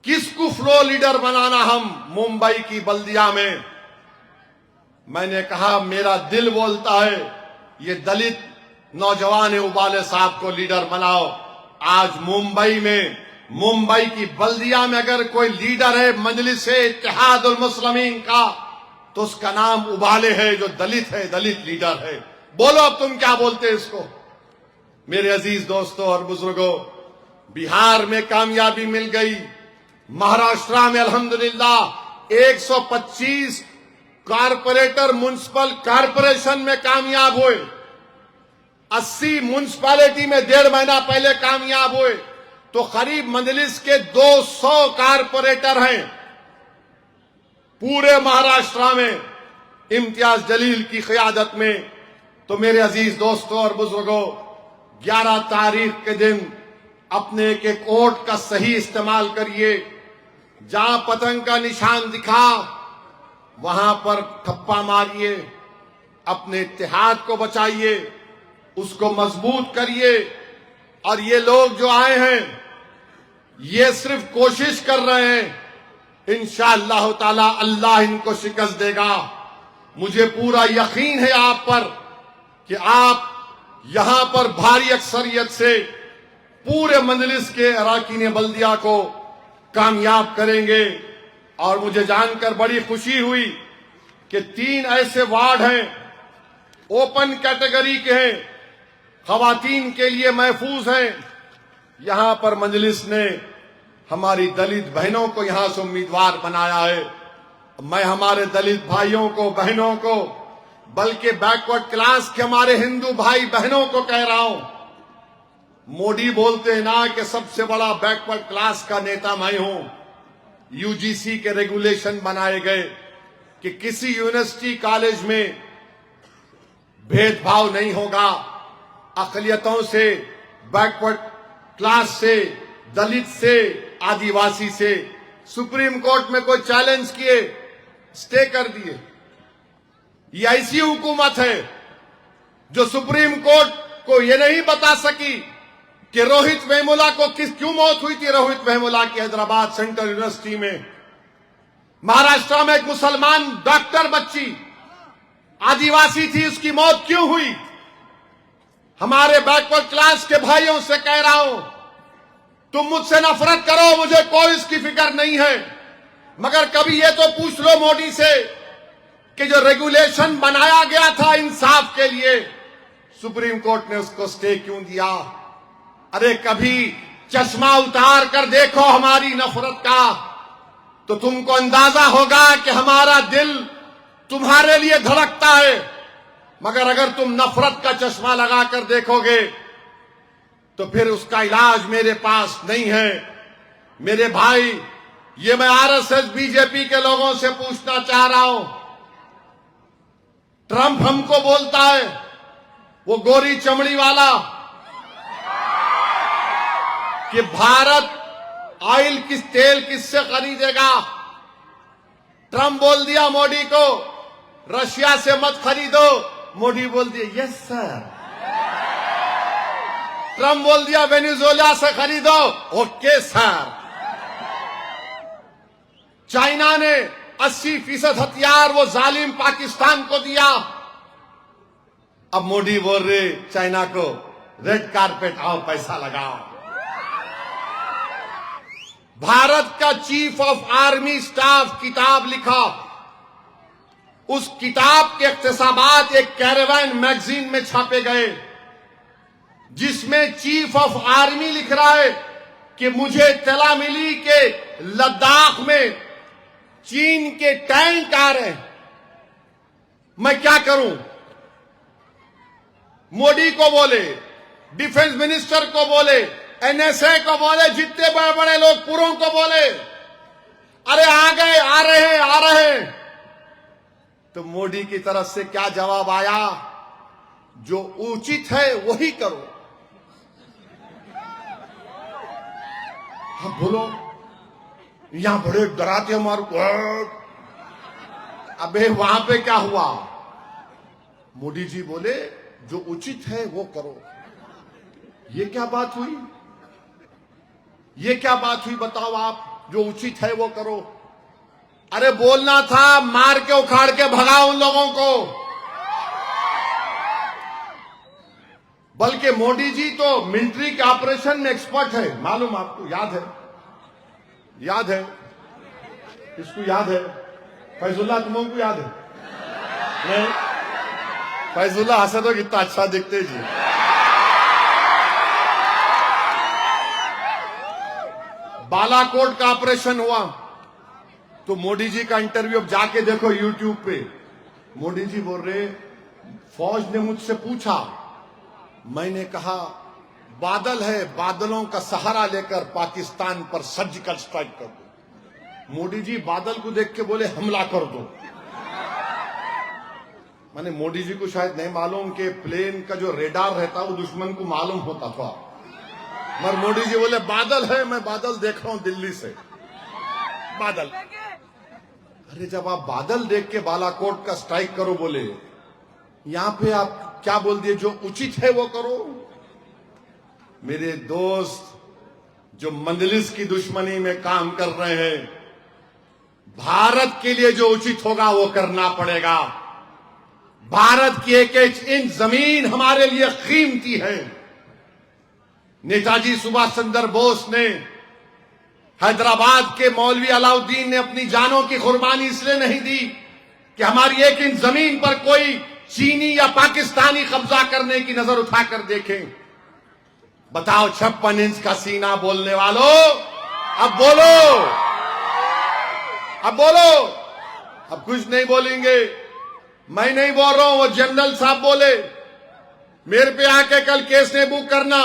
किसको फ्लो लीडर बनाना हम मुंबई की बल्दिया में। मैंने कहा मेरा दिल बोलता है ये दलित नौजवान है, उबाले साहब को लीडर बनाओ। आज मुंबई की बल्दिया में अगर कोई लीडर है मजलिस इत्तेहादुल मुस्लिमीन का, तो उसका नाम उबाले है, जो दलित है, दलित लीडर है। बोलो अब तुम क्या बोलते इसको। मेरे अजीज दोस्तों और बुजुर्गों, बिहार में कामयाबी मिल गई, महाराष्ट्र में अल्हम्दुलिल्लाह 125 कारपोरेटर म्युनिसिपल कारपोरेशन में कामयाब हुए, 80 म्युनिसिपैलिटी में 1.5 महीना पहले कामयाब हुए। तो करीब मजलिस के 200 कारपोरेटर हैं पूरे महाराष्ट्र में इम्तियाज जलील की क़यादत में। तो मेरे अजीज दोस्तों और बुजुर्गों, 11 तारीख के दिन अपने एक एक वोट का सही इस्तेमाल करिए। जहां पतंग का निशान दिखा वहां पर ठप्पा मारिए, अपने इत्तेहाद को बचाइए, उसको मजबूत करिए। और ये लोग जो आए हैं ये सिर्फ कोशिश कर रहे हैं, इंशाअल्लाह ताला अल्लाह इनको शिकस्त देगा। मुझे पूरा यकीन है आप पर कि आप यहां पर भारी अक्सरियत से पूरे मजलिस के अराकीन बल्दिया को कामयाब करेंगे। और मुझे जानकर बड़ी खुशी हुई कि 3 ऐसे वार्ड हैं ओपन कैटेगरी के हैं, खवातीन के लिए महफूज हैं। यहां पर मजलिस ने हमारी दलित बहनों को यहां से उम्मीदवार बनाया है। मैं हमारे दलित भाइयों को, बहनों को, बल्कि बैकवर्ड क्लास के हमारे हिंदू भाई बहनों को कह रहा हूं, मोदी बोलते हैं ना कि सबसे बड़ा बैकवर्ड क्लास का नेता मैं हूं। यूजीसी के रेगुलेशन बनाए गए कि किसी यूनिवर्सिटी कॉलेज में भेदभाव नहीं होगा, अकलियतों से, बैकवर्ड क्लास से, दलित से, आदिवासी से। सुप्रीम कोर्ट में कोई चैलेंज किए, स्टे कर दिए। ये ऐसी हुकूमत है जो सुप्रीम कोर्ट को ये नहीं बता सकी कि रोहित वेमुला को क्यों मौत हुई थी। रोहित वेमुला की हैदराबाद सेंट्रल यूनिवर्सिटी में, महाराष्ट्र में एक मुसलमान डॉक्टर बच्ची आदिवासी थी, उसकी मौत क्यों हुई। हमारे बैकवर्ड क्लास के भाइयों से कह रहा हूं, तुम मुझसे नफरत करो, मुझे कोई इसकी फिक्र नहीं है, मगर कभी ये तो पूछ लो मोदी से कि जो रेगुलेशन बनाया गया था इंसाफ के लिए, सुप्रीम कोर्ट ने उसको स्टे क्यों दिया। अरे कभी चश्मा उतार कर देखो हमारी नफरत का, तो तुमको अंदाजा होगा कि हमारा दिल तुम्हारे लिए धड़कता है। मगर अगर तुम नफरत का चश्मा लगाकर देखोगे तो फिर उसका इलाज मेरे पास नहीं है। मेरे भाई, ये मैं आरएसएस बीजेपी के लोगों से पूछना चाह रहा हूं, ट्रंप हमको बोलता है, वो गोरी चमड़ी वाला, कि भारत ऑयल तेल किससे खरीदेगा। ट्रंप बोल दिया मोदी को रशिया से मत खरीदो, मोदी बोल दिया यस सर। ट्रंप बोल दिया वेनेजुएला से खरीदो, ओके सर। चाइना ने 80% हथियार वो जालिम पाकिस्तान को दिया, अब मोदी बोल रहे चाइना को रेड कारपेट आओ, पैसा लगाओ। भारत का चीफ ऑफ आर्मी स्टाफ किताब लिखा, उस किताब के इख्तिसाबात एक कैरेवन मैगजीन में छापे गए, जिसमें चीफ ऑफ आर्मी लिख रहा है कि मुझे इत्तला मिली कि लद्दाख में चीन के टैंक आ रहे हैं, मैं क्या करूं। मोदी को बोले, डिफेंस मिनिस्टर को बोले, एनएसए को बोले, जितने बड़े बड़े लोग पुरों को बोले, अरे आ गए, आ रहे हैं, आ रहे हैं। तो मोदी की तरफ से क्या जवाब आया, जो उचित है वही करो। हाँ बोलो, यहां बड़े डराते हमारे को। अबे वहां पे क्या हुआ, मोदी जी बोले जो उचित है वो करो। ये क्या बात हुई, ये क्या बात हुई बताओ आप, जो उचित है वो करो। अरे बोलना था मार के उखाड़ के भगाओ उन लोगों को। बल्कि मोदी जी तो मिलिट्री के ऑपरेशन में एक्सपर्ट है, मालूम आपको, याद है, याद है, किसको याद है, फैजुल्ला तुमको को याद है नहीं? फैजुल्ला हंसे तो कितना अच्छा दिखते जी। बालाकोट का ऑपरेशन हुआ तो मोदी जी का इंटरव्यू अब जाके देखो यूट्यूब पे। मोदी जी बोल रहे फौज ने मुझसे पूछा, मैंने कहा बादल है, बादलों का सहारा लेकर पाकिस्तान पर सर्जिकल स्ट्राइक कर दो। मोदी जी बादल को देख के बोले हमला कर दो। माने मोदी जी को शायद नहीं मालूम कि प्लेन का जो रेडार रहता वो दुश्मन को मालूम होता था, मगर मोदी जी बोले बादल है, मैं बादल देख रहा हूं दिल्ली से, बादल। अरे जब आप बादल देख के बालाकोट का स्ट्राइक करो बोले, यहां पे आप क्या बोल दिए, जो उचित है वो करो। मेरे दोस्त जो मंदलिस की दुश्मनी में काम कर रहे हैं, भारत के लिए जो उचित होगा वो करना पड़ेगा। भारत की एक एक इंच जमीन हमारे लिए कीमती है। नेताजी सुभाष चंद्र बोस ने, हैदराबाद के मौलवी अलाउद्दीन ने अपनी जानों की कुर्बानी इसलिए नहीं दी कि हमारी एक इंच जमीन पर कोई चीनी या पाकिस्तानी कब्जा करने की नजर उठाकर देखें। बताओ 56 इंच का सीना बोलने वालों, अब बोलो, अब बोलो। अब कुछ नहीं बोलेंगे, मैं नहीं बोल रहा हूं, वो जनरल साहब बोले। मेरे पे आके कल केस नहीं बुक करना,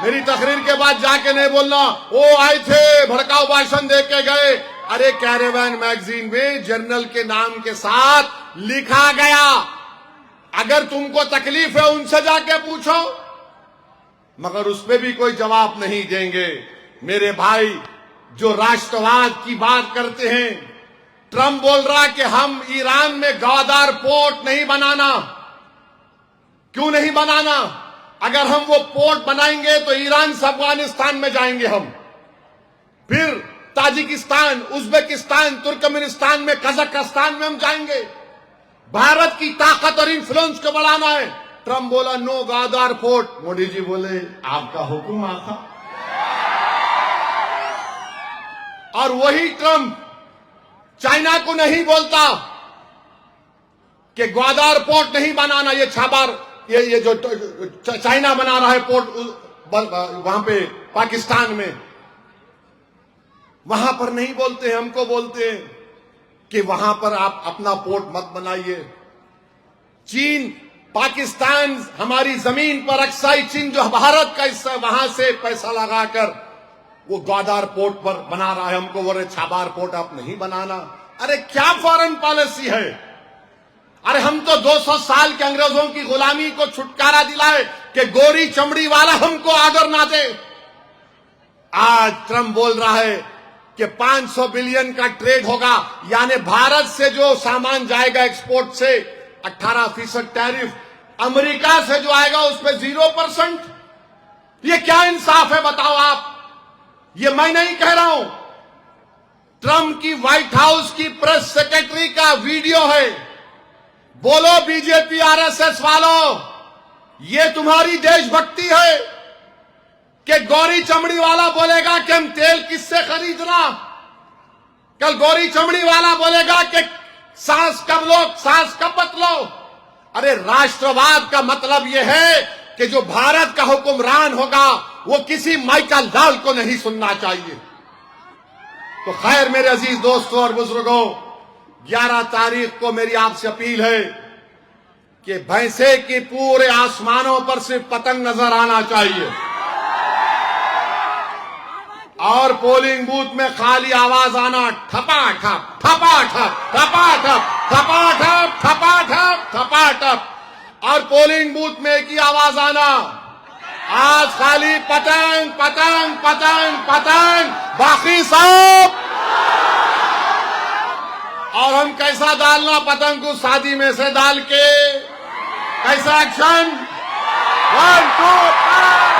मेरी तकरीर के बाद जाके नहीं बोलना वो आए थे भड़काऊ भाषण दे के गए। अरे कैरेवन मैगजीन में जनरल के नाम के साथ लिखा गया, अगर तुमको तकलीफ है उनसे जाके पूछो, मगर उस पे भी कोई जवाब नहीं देंगे। मेरे भाई जो राष्ट्रवाद की बात करते हैं, ट्रंप बोल रहा कि हम ईरान में गवादार पोर्ट नहीं बनाना। क्यों नहीं बनाना? अगर हम वो पोर्ट बनाएंगे तो ईरान से अफगानिस्तान में जाएंगे हम, फिर ताजिकिस्तान, उज्बेकिस्तान, तुर्कमेनिस्तान में, कजाकिस्तान में हम जाएंगे। भारत की ताकत और इन्फ्लुएंस को बढ़ाना है। ट्रंप बोला नो गवादार पोर्ट। मोदी जी बोले आपका हुक्म आका। और वही ट्रंप चाइना को नहीं बोलता कि ग्वादार पोर्ट नहीं बनाना, ये छाबार ये जो चाइना बना रहा है पोर्ट वहां पे पाकिस्तान में, वहां पर नहीं बोलते, हमको बोलते हैं कि वहां पर आप अपना पोर्ट मत बनाइए। चीन, पाकिस्तान हमारी जमीन पर अक्साई चीन जो भारत का हिस्सा, वहां से पैसा लगाकर वो ग्वादार पोर्ट पर बना रहा है। हमको बोल रहे छाबार पोर्ट आप नहीं बनाना। अरे क्या फॉरेन पॉलिसी है? अरे हम तो 200 साल के अंग्रेजों की गुलामी को छुटकारा दिलाए कि गोरी चमड़ी वाला हमको आदर ना दे। आज ट्रंप बोल रहा है कि 500 बिलियन का ट्रेड होगा, यानी भारत से जो सामान जाएगा एक्सपोर्ट से 18% टैरिफ, अमेरिका से जो आएगा उस पर 0%। ये क्या इंसाफ है बताओ आप? ये मैं नहीं कह रहा हूं, ट्रंप की व्हाइट हाउस की प्रेस सेक्रेटरी का वीडियो है। बोलो बीजेपी आरएसएस वालों, ये तुम्हारी देशभक्ति है कि गौरी चमड़ी वाला बोलेगा कि हम तेल किससे खरीदना, कल गौरी चमड़ी वाला बोलेगा कि सांस कब लो, सांस कब मत लो। अरे राष्ट्रवाद का मतलब यह है कि जो भारत का हुक्मरान होगा वो किसी माइकल लाल को नहीं सुनना चाहिए। तो खैर मेरे अजीज दोस्तों और बुजुर्गों, 11 तारीख को मेरी आपसे अपील है कि भैंसे की पूरे आसमानों पर सिर्फ पतंग नजर आना चाहिए और पोलिंग बूथ में खाली आवाज आना ठपाठप ठपाठप ठपाठप ठपाठप ठपाठप ठपाठप, और पोलिंग बूथ में एक ही आवाज आना, आज खाली पतंग पतंग पतंग पतंग, बाकी सब। और हम कैसा डालना पतंग को? शादी में से डाल के। कैसा एक्शन? 1 2 3